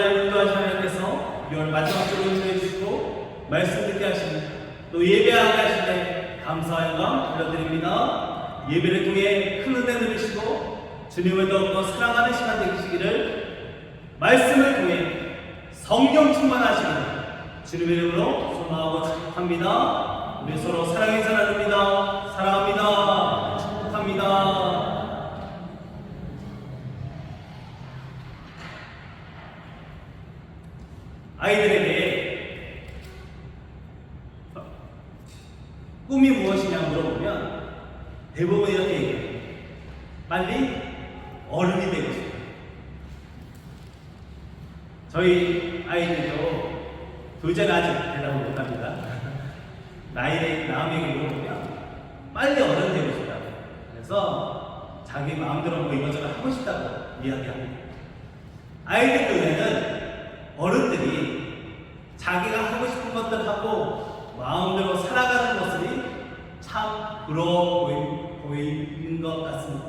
나를 인도하시는 하나님께서 6월 마지막 주로 인도해 주시고 말씀 듣게 하시니 또 예배하게 하시니 감사와 영광 올려드립니다. 예배를 통해 큰 은혜 누리시고 주님을 더욱더 사랑하는 시간 되시기를 말씀을 통해 성령 충만하시기를 주님의 이름으로 소망하고 축복합니다. 우리 서로 사랑해서 나눕니다. 사랑합니다. 축복합니다. 아이들에게 꿈이 무엇이냐 물어보면 대부분 이렇게 얘기해요. 빨리 어른이 되고 싶어요. 저희 아이들도 둘째는 아직 대답을 못합니다. 남에게 물어보면 빨리 어른 되고 싶다고. 그래서 자기 마음대로 뭐 이것저것 하고 싶다고 이야기합니다. 아이들 눈에는 어른들이 자기가 하고 싶은 것들 하고 마음대로 살아가는 모습이 참 부러워 보이는 것 같습니다.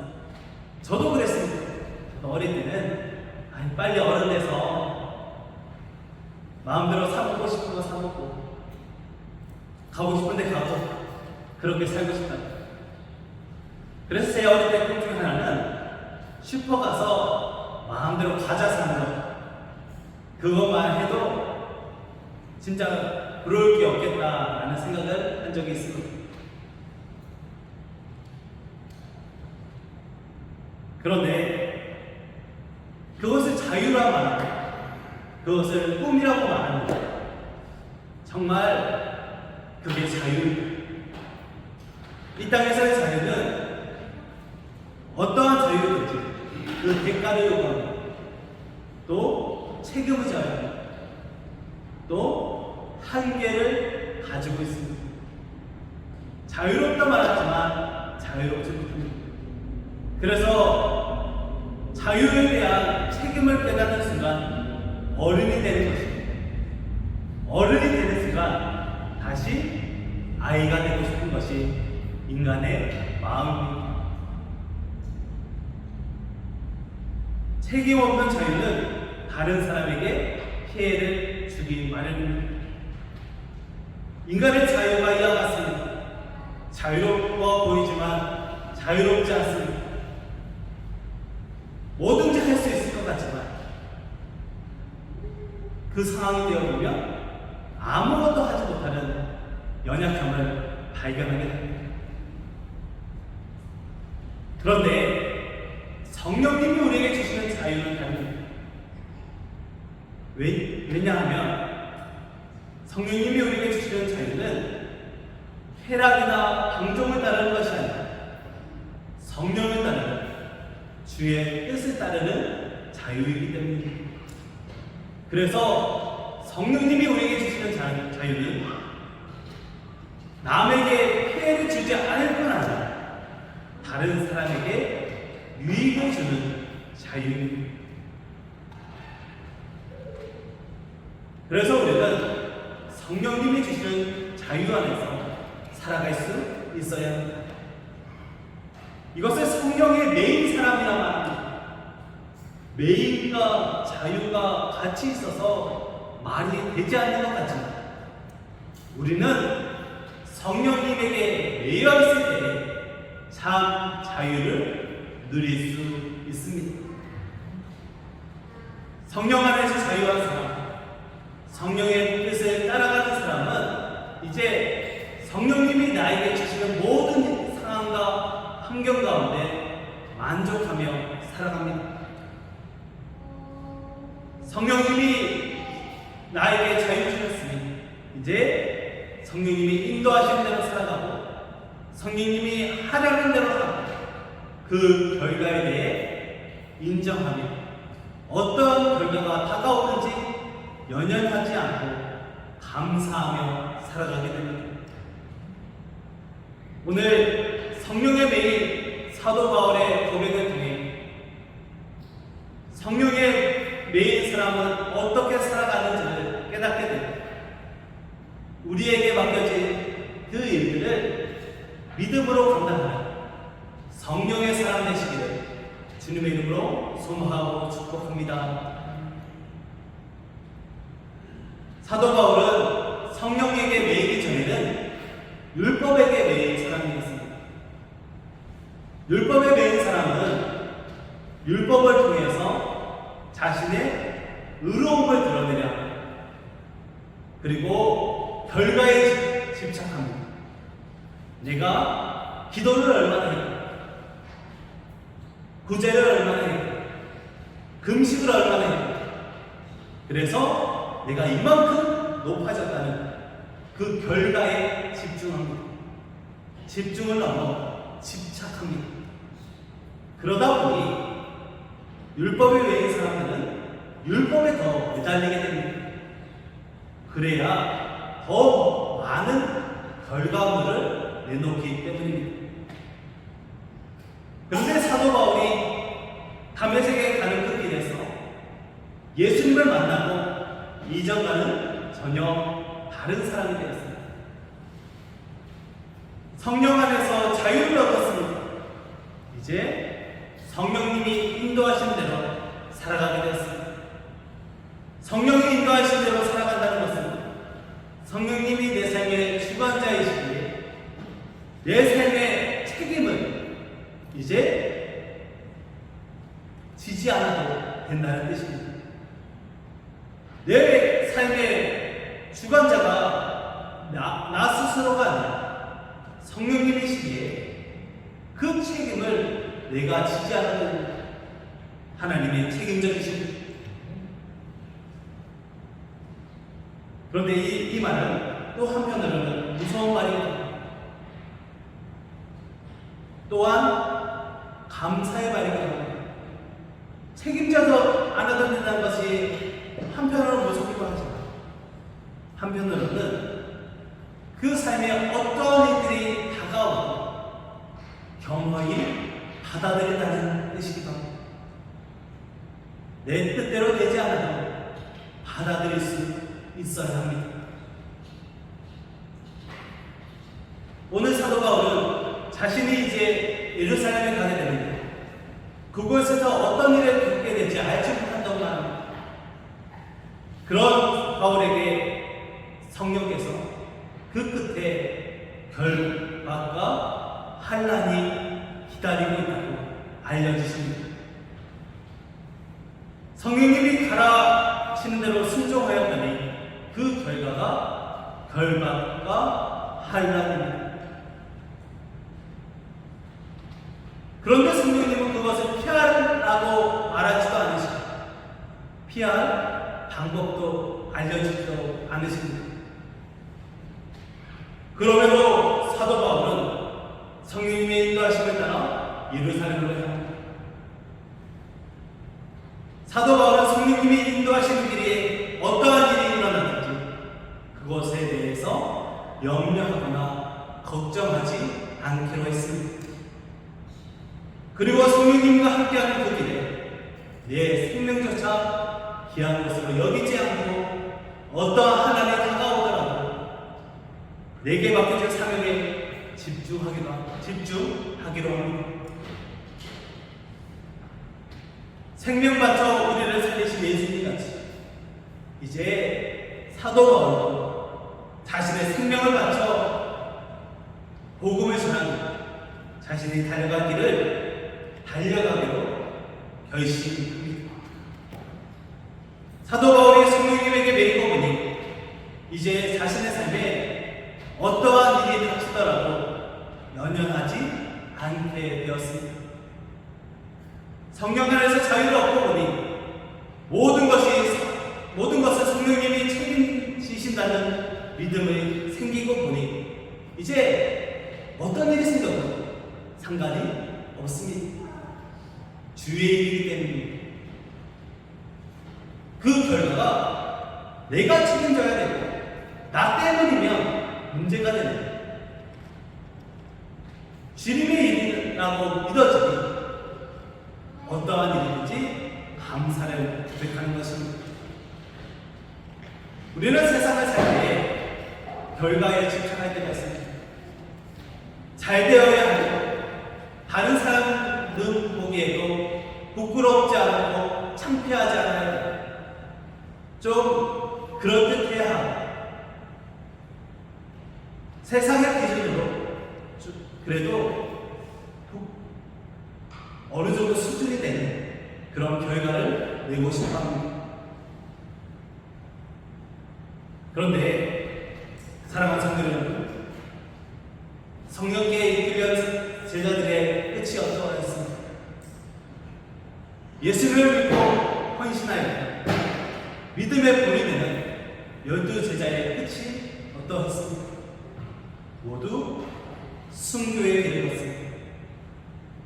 저도 그랬습니다. 저도 어릴 때는 빨리 어른 돼서 마음대로 사먹고 싶은 거 사먹고 가고 싶은데 가고 그렇게 살고 싶다. 그래서 제 어릴 때 꿈 중에 하나는 슈퍼 가서 마음대로 과자 사는 거. 그것만 해도 진짜 부러울 게 없겠다라는 생각을 한 적이 있습니다. 그런데 그것을 자유라고 말하고 그것을 꿈이라고 말합니다. 정말 그게 자유입니다. 이 땅에서의 자유는 어떠한 자유든지 그 대가를 요구합니다. 또 책임을 져야 합니다. 또 한계를 가지고 있습니다. 자유롭다 말하지만 자유롭지 못합니다. 그래서 자유에 대한 책임을 깨닫는 순간 어른이 되는 것입니다. 어른이 되는 순간 다시 아이가 되고 싶은 것이 인간의 마음입니다. 책임 없는 자유는 다른 사람에게 피해를 주기 마련입니다. 인간의 자유가 이와 같습니다. 자유로워 보이지만 자유롭지 않습니다. 뭐든지 할 수 있을 것 같지만 그 상황이 되어보면 아무것도 하지 못하는 연약함을 발견하게 됩니다. 그런데 성령님이 우리에게 주시는 자유는 다릅니다. 왜냐하면 성령님이 우리에게 주시는 자유는 쾌락이나 방종을 따르는 것이 아니라 성령을 따르는 주의 뜻을 따르는 자유이기 때문입니다. 그래서 성령님이 우리에게 주시는 자유는 남에게 피해를 주지 않을 뿐 아니라 다른 사람에게 유익을 주는 자유입니다. 그래서 우리는 성령님이 주시는 자유 안에서 살아갈 수 있어야 합니다. 이것을 성령의 메인 사람이라 말합니다. 메인과 자유가 같이 있어서 말이 되지 않는 것 같지만 우리는 성령님에게 매여 있을 때 참 자유를 누릴 수 있습니다. 성령 안에서 자유한 사람, 성령의 뜻을 따라가는 사람은 이제 성령님이 나에게 주시는 모든 상황과 환경 가운데 만족하며 살아갑니다. 성령님이 나에게 자유 주셨으니 이제 성령님이 인도하시는 대로 살아가고 성령님이 하라는 대로 하고 그 결과에 대해 인정하며 어떤 결과가 다가오는지 연연하지 않고 감사하며 살아가게 됩니다. 오늘 성령의 메인 사도 바울의 고백을 통해 성령의 메인 사람은 어떻게 살아가는지를 깨닫게 됩니다. 우리에게 맡겨진 그 일들을 믿음으로 감당하는 성령의 사람 되시기를 주님의 이름으로 소망하고 축복합니다. 사도 바울은 성령에게 매이기 전에는 율법에게 매인 사람이었습니다. 율법에 매인 사람은 율법을 통해서 자신의 의로움을 드러내려 합니다. 그리고 결과에 집착합니다. 내가 기도를 얼마나 했고, 구제를 얼마나 했고, 금식을 얼마나 했고, 그래서 내가 이만큼 높아졌다는 그 결과에 집중합니다. 집중을 넘어 집착합니다. 그러다 보니 율법에 매인 사람들은 율법에 더 매달리게 됩니다. 그래야 더 많은 결과물을 내놓기 때문입니다. 그런데 사도 바울이 다메섹에 가는 그 길에서 예수님을 만나고 이전과는 전혀 다른 사람이 되었습니다. 성령 안에서 자유를 얻었습니다. 이제 성령님이 인도하신 대로 살아가게 되었습니다. 성령이 인도하신 대로 살아간다는 것은 성령님이 내 삶의 주관자이시기에 내 삶의 책임을 이제 지지 않아도 된다는 뜻입니다. 내 삶의 주관자가 나 스스로가 아니라 성령님이시기에 그 책임을 내가 지지 않아도 됩니다. 하나님의 책임져주십니다. 그런데 이 말은 또 한편으로는 무서운 말입니다. 또한 감사의 말이기도 합니다. 책임져서 안아도 된다는 것이 한편으로는 무섭기도 하지만 한편으로는 그 삶에 어떠한 일들이 다가오고 겸허히 받아들인다는 뜻이기도 합니다. 내 뜻대로 되지 않아도 받아들일 수 있어야 합니다. 오늘 사도 바울은 자신이 이제 예루살렘에 가게 되는데 그곳에서 어떤 일을 겪게 될지 알지 못한다고 말합니다. 그런 바울에게 성령께서 그 끝에 결박과 환난이 기다리고 있다고 알려주십니다. 성령님이 가라시는 대로 순종하였더니 그 결과가 결박과 환난입니다. 그런데 성령님은 그것을 피하라고 말하지도 않으시고 피할 방법도 알려주지도 않으십니다. 그러므로 사도 바울은 성령님의 인도하심을 따라 예루살렘으로 향합니다. 사도 바울은 성령님이 인도하시는 길에 어떠한 일이 일어나든지 그것에 대해서 염려하거나 걱정하지 않기로 했습니다. 그리고 성령님과 함께하는 그 길에 내 생명조차 귀한 것으로 여기지 않고 어떠한 하나님이 다가오더라도 내게 맡겨질 사명에 집중하기로 합니다. 생명 바쳐 우리를 살리신 예수님같이 이제 사도 바울도 자신의 생명을 바쳐 복음을 전하고 자신이 달려갈 길을 달려가기로 결심합니다. 사도 바울이 성령님에게 매이고 보니 이제 자신의 삶에 어떠한 일이 닥치더라도 연연하지 않게 되었습니다. 성령 안에서 자유를 얻고 보니 모든 것을 성령님이 책임지신다는 믿음이 생기고 보니 이제 어떤 일이 생겨도 상관이 없습니다. 주의 일이기 때문입니다. 그 결과가 내가 책임져야 되고 나 때문이면 문제가 됩니다. 주님의 일이라고 믿어지니 어떠한 일이든지 감사를 고백하는 것입니다. 우리는 세상을 살 때 결과에 집착할 때가 있습니다. 잘 되어야 하고 다른 사람 눈 보기에도 부끄럽지 않고 창피하지 않아야 좀 그럴듯해야 하고 세상의 기준으로 그래도 어느 정도 수준이 되는 그런 결과를 내고 싶어 합니다. 그런데 사랑하는 성도 여러분, 성령께 이끌려 제자들의 끝이 어떠하였습니까? 예수를 믿고 헌신하여 믿음의 본인에는 12제자의 끝이 어떠했습니까? 모두 순교의 길을 걷습니다.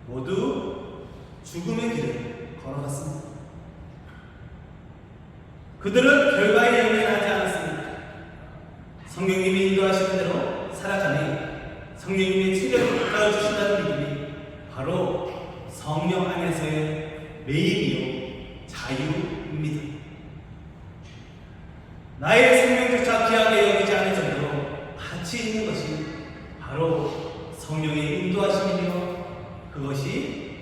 모두 죽음의 길을 걸어갔습니다. 그들은 결과에 연연하지 않았습니다. 성령님이 인도하시는 대로 살아가니 성령님이 체력을 가르쳐주신다는 믿음이 바로 성령 안에서의 매임이요 자유입니다. 나의 생명조차 귀하게 여기지 않을 정도로 가치 있는 것이 바로 성령의 인도하심이며 그것이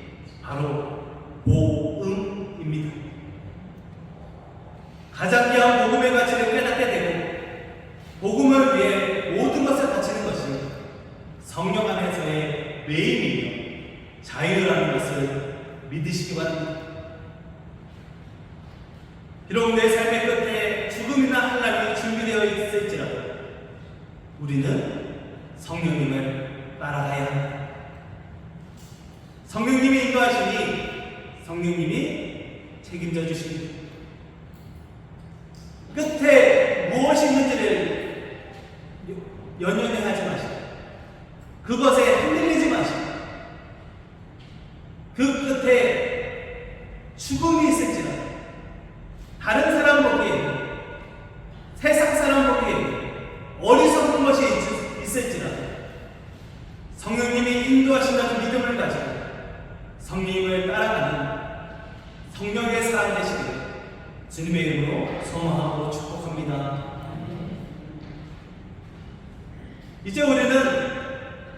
바로 복음입니다. 가장 귀한 복음의 가치를 깨닫게 되고 복음을 위해 모든 것을 바치는 것이 성령 안에서의 매임이며 자유라는 것을 믿으시기 바랍니다. 비록 내 삶의 끝에 죽음이나 환난이 준비되어 있을지라도 우리는 성령님을 따라가야 합니다. 성령님이 인도하시니 성령님이 책임져 주십니다. 끝에 무엇이 있는지를 연연해하지 마시고 그것에 흔들리지 마시고 그 끝에 죽음이 있을지라도 다른 사람 보기에 세상 사람 보기에 어리석은 것이 있을지라도 성령님이 인도하신다는 믿음을 가지고 성령님을 따라가는 성령의 사람 되시기를 주님의 이름으로 소망하고 축복합니다. 이제 우리는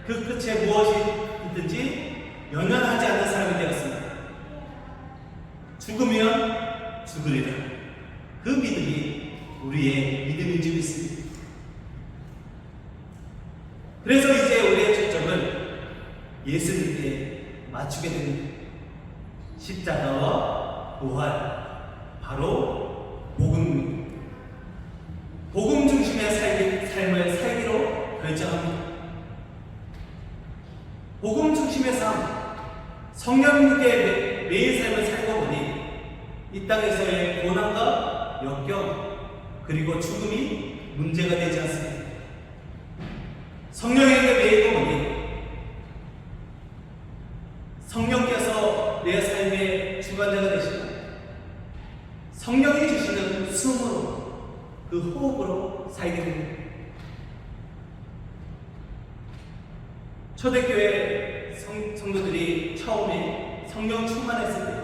그 끝에 무엇이 있든지 연연하지 않는 사람이 되었습니다. 죽으면 죽으리라. 그 믿음이 우리의 믿음인 줄 믿습니다. 그래서 이제 우리의 초점을 예수님께 맞추게 됩니다. 십자가와 부활, 바로 복음입니다. 복음 중심의 삶을 살기로 결정합니다. 복음 중심의 삶, 성령님께 매일 삶을 살고 보니 이 땅에서의 고난과 역경 그리고 죽음이 문제가 되지 않습니다. 성령에게 매이고 보니 성령께서 내 삶의 주관자가 되시고 성령이 주시는 숨으로 그 호흡으로 살게 됩니다. 초대교회 성도들이 처음에 성령 충만했을 때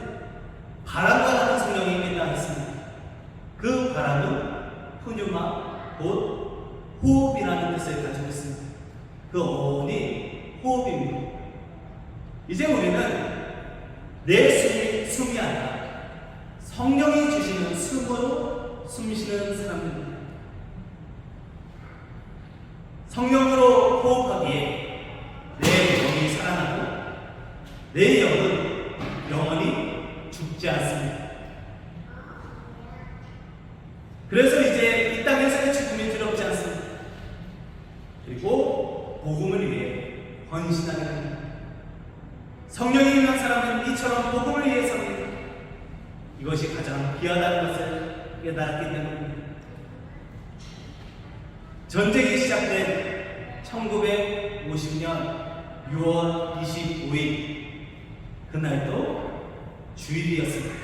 바람과 같은 성령이 임했다 했습니다. 그 바람은 푸뉴마 곧 호흡이라는 뜻을 가지고 있습니다. 그 어원이 호흡입니다. 이제 우리는 내 숨이 아니라 성령이 주시는 숨으로 숨쉬는 사람들입니다. 성령으로 호흡하기에 내 영이 살아나고 내 영은 영원히 죽지 않습니다. 그래서 이제 이 땅에서의 죽음이 두렵지 않습니다. 그리고 복음을 위해 헌신하게 됩니다. 성령이 있는 사람은 이처럼 복음을 위해 삽니다. 이것이 가장 귀하다는 것을 깨달았기 때문입니다. 전쟁이 시작된 1950년 6월 25일 그날도 주일이었습니다.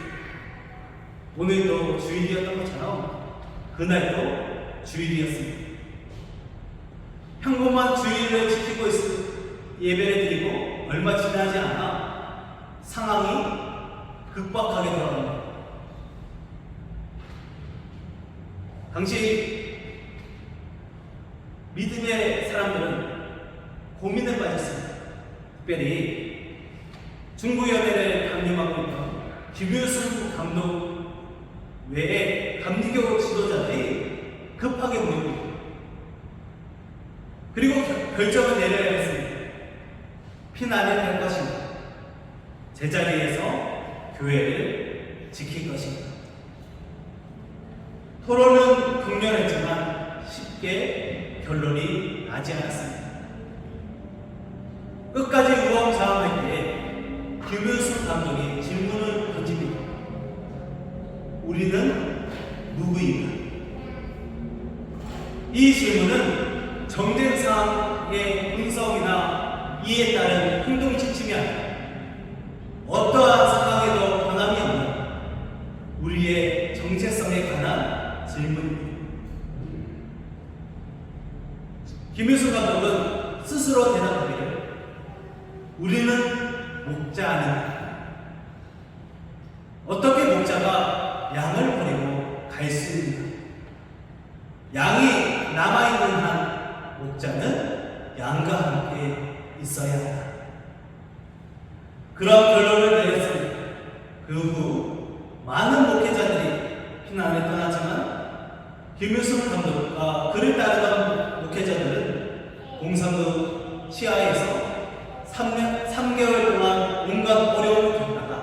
오늘도 주일이었던 것처럼 그날도 주일이었습니다. 평범한 주일을 지키고 예배를 드리고 얼마 지나지 않아 상황이 극박하게 돌아갑니다. 당시 믿음의 사람들은 고민에 빠졌습니다. 특별히 중부연회를 감림하고 있던 김윤순 감독 외에 감리교 지도자들이 급하게 모입니다. 그리고 결정을 내려야 했습니다. 피난을 할 것인가, 제자리에서 교회를 지킬 것인가. 토론은 격렬했지만 쉽게 결론이 나지 않았습니다. 끝까지 우왕좌왕할 때에 김윤수 감독이 질문을 던집니다. 우리는 누구인가? 이 질문은 정쟁 상황의 분석이나 이에 따른 행동 지침이 아니라 어떠한 상황에도 변함이 없는 우리의 정체성에 관한 질문입니다. 김윤수 감독은 스스로 대답하기를 우리는 목자 아닌가? 어떻게 목자가 양을 버리고 갈 수 있는가? 양이 남아있는 한 목자는 양과 함께 있어야 한다. 그런 결론을 내렸습니다. 그 후 많은 목회자들이 피난을 떠났지만 김윤수 감독과 그를 따르던 목회자들은 공산국 치하에서 3개월 동안 온갖 어려움을 겪다가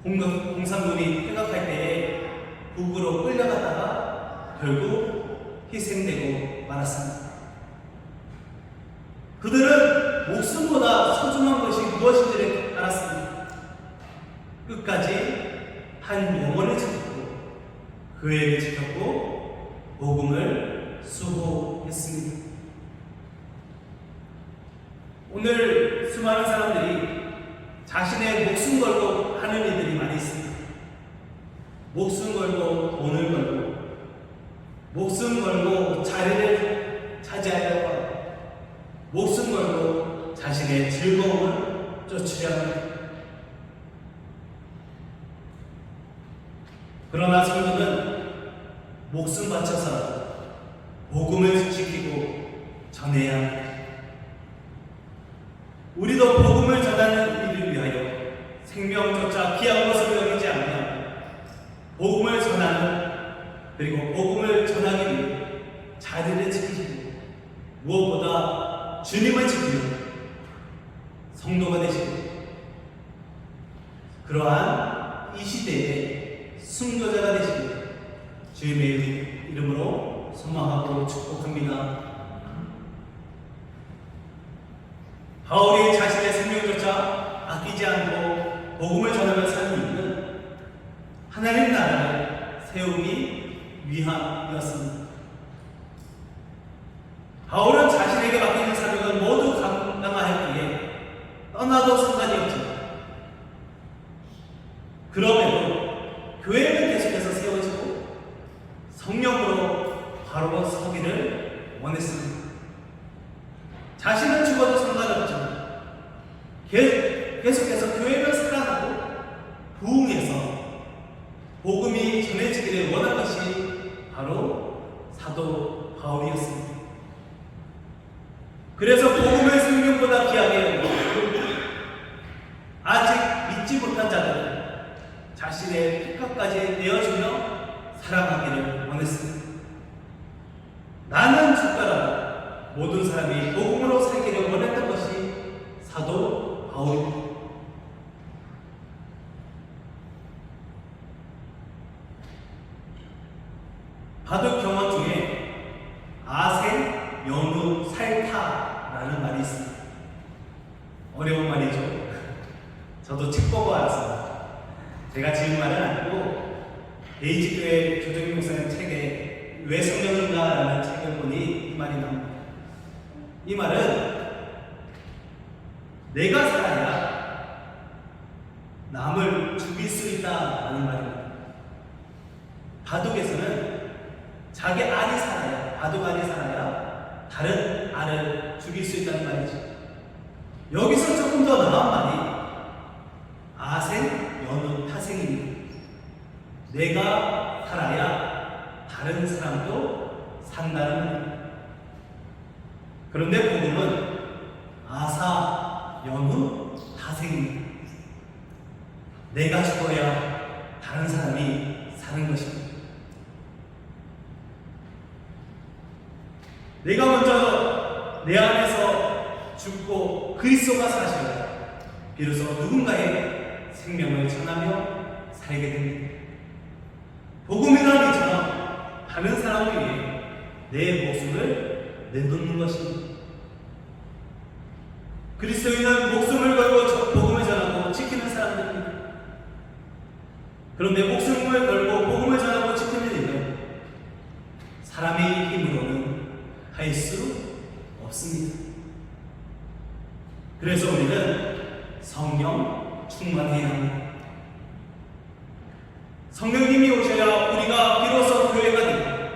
공산군이 퇴각할 때에 북으로 끌려갔다가 결국 희생되고 말았습니다. 그들은 목숨보다 소중한 것이 무엇인지를 알았습니다. 끝까지 한 영혼을 지켰고 그 애를 지켰고 복음을 수호했습니다. 오늘 수많은 사람들이 자신의 목숨 걸고 하는 일들이 많이 있습니다. 목숨 걸고 돈을 걸고 목숨 걸고 자리를 차지하려고 하고 목숨 걸고 자신의 즐거움을 쫓으려 합니다. 그러나 성도는 목숨 바쳐서 복음을 지키고 전해야 합니다. 우리도 복음을 전하는 일을 위하여 생명조차 귀한 것을 여기지 않으며 복음을 전하는 그리고 복음을 전하기 위해 자리를 지키시고 무엇보다 주님을 지키는 성도가 되시고 그러한 이 시대의 순교자가 되시길 주님의 이름으로 소망하고 축복합니다. 바울이 자신의 생명조차 아끼지 않고 복음을 전하며 사는 이유는 하나님 나라를 세우기 위함이었습니다. 바울은 자신에게 맡기는 사명은 모두 감당하였기에 떠나도 상관이 없지만 그럼에도 교회는 계속해서 세워지고 성령으로 바로 서기를 원했습니다. 자신은 죽어도 상관없지만 계속해서 교회를 살아나고 부흥해서 복음이 전해지기를 원한 것이 바로 사도 바울이었습니다. 그래서 복음을 생명보다 귀하게 여기고 아직 믿지 못한 자들은 자신의 피값까지 내어주며 살아가기를 원했습니다. 나는 죽더라도 모든 사람이 복음으로 살기를 원했던 것이 사도 바울입니다. 바둑 경원 중에 아생, 연우, 살타라는 말이 있습니다. 어려운 말이죠. 저도 책 보고 알았습니다. 제가 지은 말은 아니고 베이직교회 조정희 목사님 책에 왜 성령인가라는 책을 보니 이 말이 나옵니다. 이 말은 내가 살아야 남을 죽일 수 있다라는 말입니다. 바둑에서는 자기 알이 살아야, 바둑 알이 살아야 다른 알을 죽일 수 있다는 말이죠. 여기서 조금 더 나은 말이 아생, 연우, 타생입니다. 내가 살아야 다른 사람도 산다는 말입니다. 그런데 복음은 아사, 연우, 타생입니다. 내가 죽어야 다른 사람이 사는 것입니다. 내가 먼저 내 안에서 죽고 그리스도가 사셔야 비로소 누군가의 생명을 전하며 살게 됩니다. 복음이라는 이처럼 다른 사람을 위해 내 목숨을 내놓는 것입니다. 그리스도인은 목숨을 걸고 복음을 전하고 지키는 사람들입니다. 그런데 목숨을 걸고 복음을 전하고 지키는 일은 사람의 힘으로는 할 수 없습니다. 그래서 우리는 성령 충만해야 합니다. 성령님이 오셔야 우리가 비로소 교회가 되고,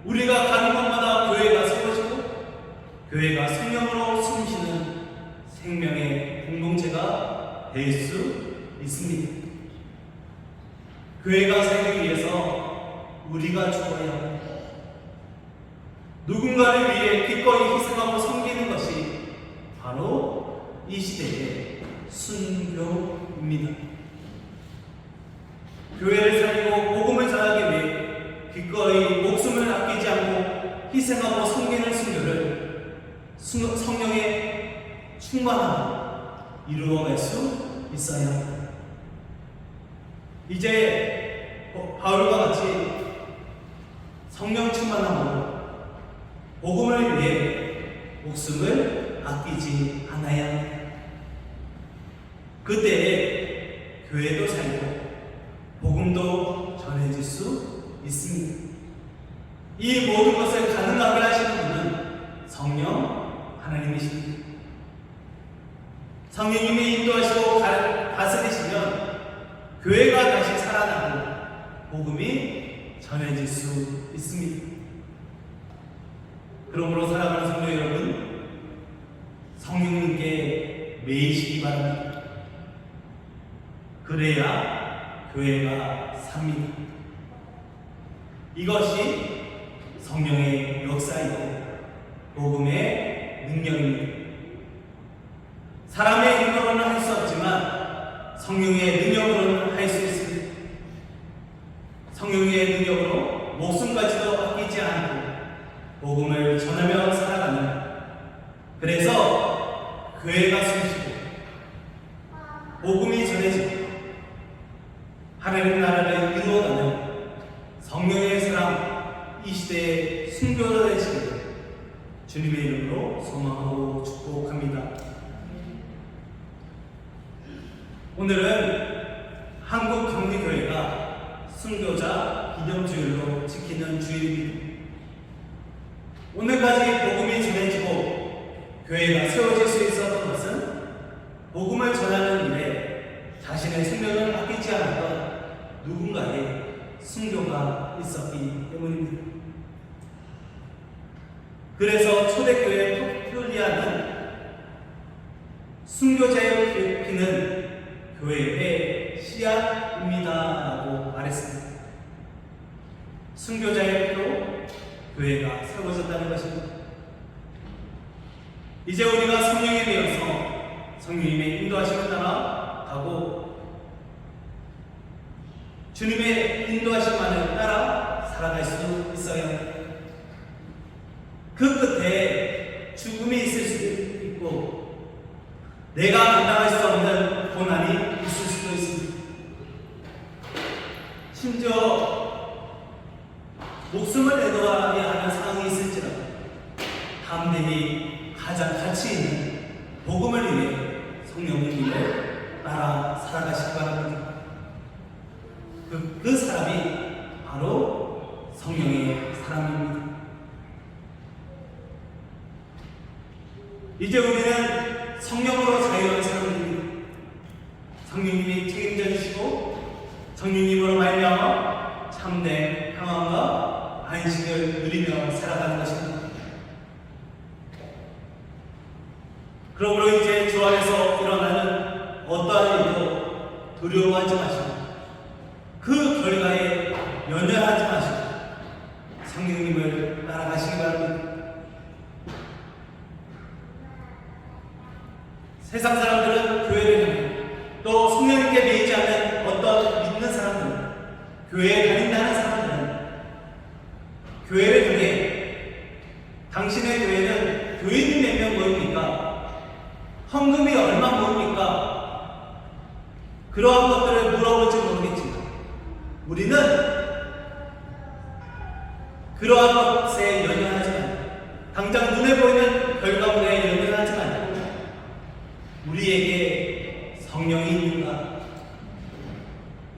우리가 가는 곳마다 교회가 세워지고, 교회가 성령으로 숨쉬는 생명의 공동체가 될 수 있습니다. 교회가 살기 위해서 우리가 죽어야 합니다. 누군가를 위해 기꺼이 희생하고 섬기는 것이 바로 이 시대의 순교입니다. 교회를 살리고 복음을 전하기 위해 기꺼이 목숨을 아끼지 않고 희생하고 섬기는 순교를 성령의 충만함으로 이루어갈 수 있어야 합니다. 이제 바울과 같이 성령 충만함으로 복음을 위해 목숨을 아끼지 않아야 합니다. 그때 교회도 살고 복음도 전해질 수 있습니다. 이 모든 것을 가능하게 하시는 분은 성령 하나님이십니다. 성령님이 인도하시고 다스리시면 교회가 다시 살아나고 복음이 전해질 수 있습니다. 그러므로 사랑하는 성도 여러분, 성령님께 매이시기 바랍니다. 그래야 교회가 삽니다. 이것이 성령의 역사이고 복음의 능력입니다. 사람의 힘으로는 할 수 없지만 성령의 능력으로는 할 수 있습니다. 성령의 능력으로 목숨까지도 아끼지 않고 복음을 전하며 살아가는, 그래서 교회가 숨쉬고 복음이 전해지고 하나님 나라를 이루어가는 성령의 사람, 이 시대의 순교자 되시기를 주님의 이름으로 소망하고 축복합니다. 오늘은 한국 경리교회가 순교자 기념주일로 지키는 주일입니다. 오늘까지 복음이 전해지고 교회가 세워질 수 있었던 것은 복음을 전하는 일에 자신의 생명을 아끼지 않았던 누군가의 순교가 있었기 때문입니다. 그래서 초대교회 토플리아는 순교자의 피는 교회의 씨앗입니다 라고 말했습니다. 순교자의 피로 교회가 세워졌다는 것입니다. 이제 우리가 성령에 대해서 성령님의 인도하심을 따라 가고 주님의 인도하심만을 따라 살아갈 수 있어야 합니다. 그 끝에 죽음이 있을 수도 있고 내가 감당할 수 없는 고난이 있을 수도 있습니다. 심지어 목숨을 내놓아야 하는 상황이 있을지라도 담대히 가장 가치 있는 복음을 위해 성령님을 따라 살아가시기 바랍니다. 그 사람이 바로 성령의 사람입니다. 이제 우리는 성령으로 자유한 사람입니다. 성령님이 책임져 주시고 성령님으로 말미암아 참된 평안과 안식을 누리며 살아가는 것입니다. 그러므로 이제 주 안에서 일어나는 어떠한 일도 두려워하지 마시고 그 결과에 연연하지 마시고 성령님을 따라가시기 바랍니다. 세상 사람들은 교회를 향해 또 성령님께 매이지 않는 어떤 믿는 사람들은 교회에 다닌다는 사람들은 교회를 통해 당신의 교회는 교인 헌금이 얼마 모입니까? 그러한 것들을 물어볼지 모르겠지만 우리는 그러한 것에 연연하지 말고 당장 눈에 보이는 결과물에 연연하지 말고 우리에게 성령이 있는가?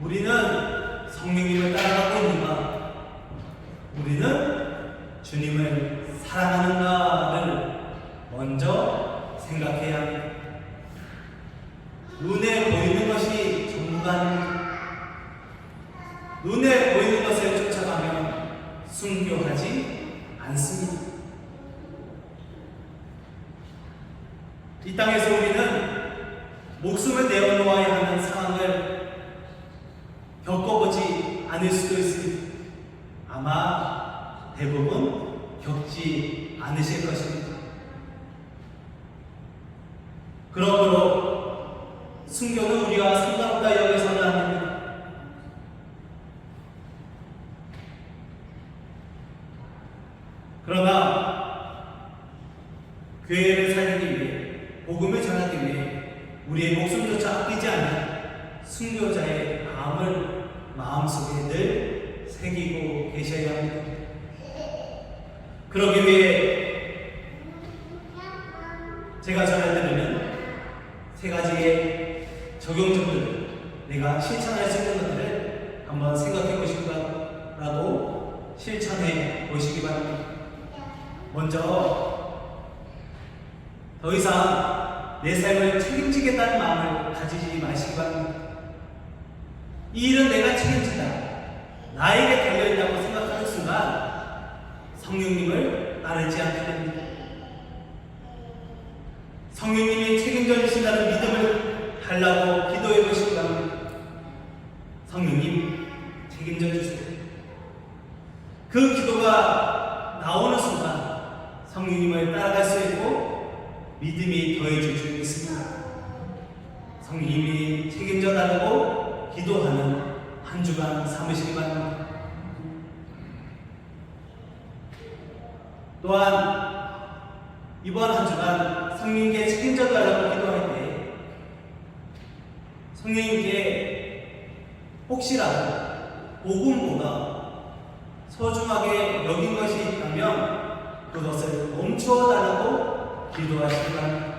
우리는 성령님을 따라가고 있는가? 우리는 주님을 사랑하는가를 먼저 생각해야 합니다. 눈에 보이는 것이 전부가 아닙니다. 눈에 보이는 것을 쫓아가면 순교하지 않습니다. 이 땅에서 우리는 목숨을 내어놓아야 하는 상황을 겪어보지 않을 수도 있습니다. 아마 대부분 겪지 않으실 것입니다. 그러므로 순교는 우리와 상관없다 여기서는 안 됩니다. 그러나 교회를 살리기 위해 복음을 전하기 위해 우리의 목숨조차 아끼지 않는 순교자의 마음을 마음속에 늘 새기고 계셔야 합니다. 그러기 위해 제가 전해드리는 세 가지의 적용점들, 내가 실천할 수 있는 것들을 한번 생각해 보시고라도 실천해 보시기 바랍니다. 먼저 더 이상 내 삶을 책임지겠다는 마음을 가지지 마시기 바랍니다. 이 일은 내가 책임진다, 나에게 달려있다고 생각하는 순간 성령님을 따르지 않게 됩니다. 성령님이 책임져 주신다는 믿음을 달라고 기도해 보시기 바랍니다. 성령님 책임져 주세요. 그 기도가 나오는 순간 성령님을 따라갈 수 있고 믿음이 더해질 줄 믿습니다. 성령님이 책임져 달라고 기도하는 한 주간 삼으시기 바랍니다. 또한 이번 한 주간 성령님께 책임져 달라고 기도할 때 성령님께 혹시라도 복음보다 소중하게 여긴 것이 있다면 그것을 멈추어 달라고 기도하시기 바랍니다.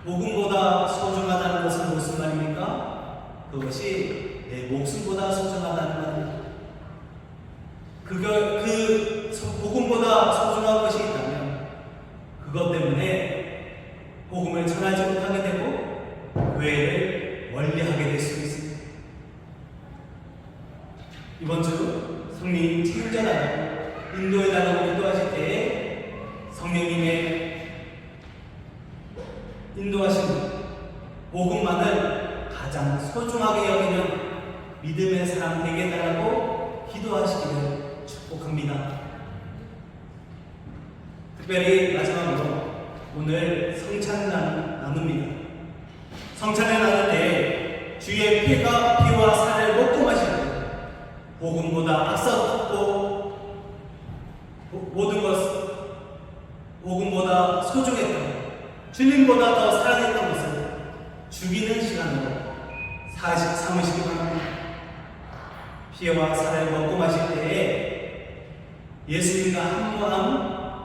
복음보다 소중하다는 것은 무슨 말입니까? 그것이 내 목숨보다 소중하다는 말입니다. 그 복음보다 소중한 것이 있다면 그것 때문에 복음을 전하지 못하게 되고 교회를 멀리하게 될 수 있습니다. 이번 주 성령님 책임져달라고 인도해달라고 기도하실 때에 성령님의 인도하신 복음만을 가장 소중하게 여기는 믿음의 사람 되게 해달라고 기도하시기를 축복합니다. 특별히 마지막으로 오늘 성찬을 나눕니다. 성찬을 나눌 때 주의 피와 살을 먹고 마시고 복음보다 앞서고 모든 것 복음보다 소중했던 주님보다 더 사랑했던 것을 죽이는 시간으로 삼으시기 바랍니다. 피와 살을 먹고 마실 때에 예수님과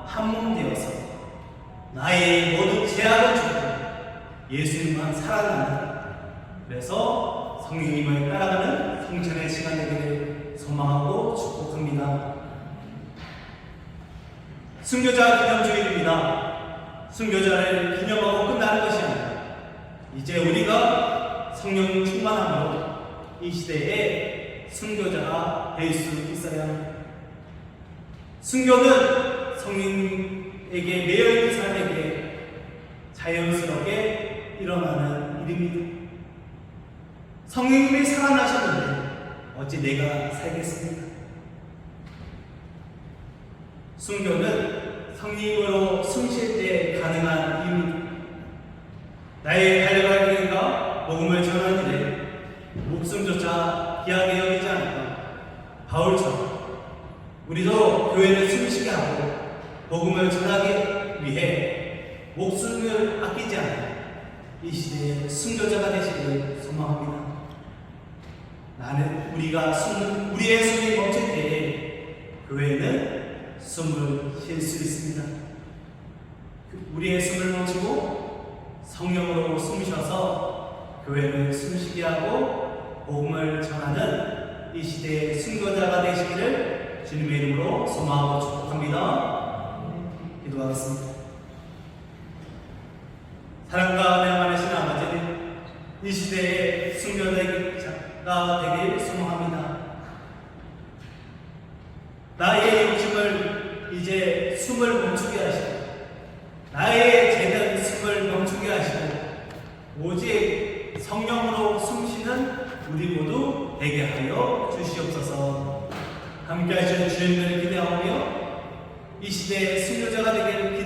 한 몸 되어서 나의 모든 죄악을 죽고 예수님만 살아나는, 그래서 성령님을 따라가는 성찬의 시간 되기를 소망하고 축복합니다. 순교자 기념주일입니다. 순교자를 기념하고 끝나는 것이 아니라 이제 우리가 성령 충만함으로 이 시대에 순교자가 될 수 있어야 합니다. 순교는 성령에게 매여있는 사람에게 자연스럽게 일어나는 일입니다. 성령님이 살아나셨는데 어찌 내가 살겠습니까? 순교는 성령으로 숨쉴 때 가능한 일입니다. 나의 달려갈 길과 복음을 전하는 일에 목숨조차 귀하게 여기지 않고 바울처럼 우리도 교회를 숨쉬게 하고 복음을 전하기 위해 목숨을 아끼지 않아 이 시대의 순교자가 되시기를 소망합니다. 나는 우리의 숨이 멈출 때에 교회는 숨을 쉴 수 있습니다. 우리의 숨을 멈추고 성령으로 숨 쉬어서 교회를 숨쉬게 하고 복음을 전하는 이 시대의 순교자가 되시기를 주님의 이름으로 소망하고 축복합니다. 기도하겠습니다. 사랑과 은혜 많으신 아버지는 이 시대의 순교자가 되길 소망합니다. 나의 욕심을 이제 숨을 멈추게 하시고 나의 죄는 숨을 멈추게 하시고 오직 성령으로 숨쉬는 우리 모두 되게 하여 주시옵소서. 함께 하시는 주님을 기대하오며 이 시대의 순교자가 되기를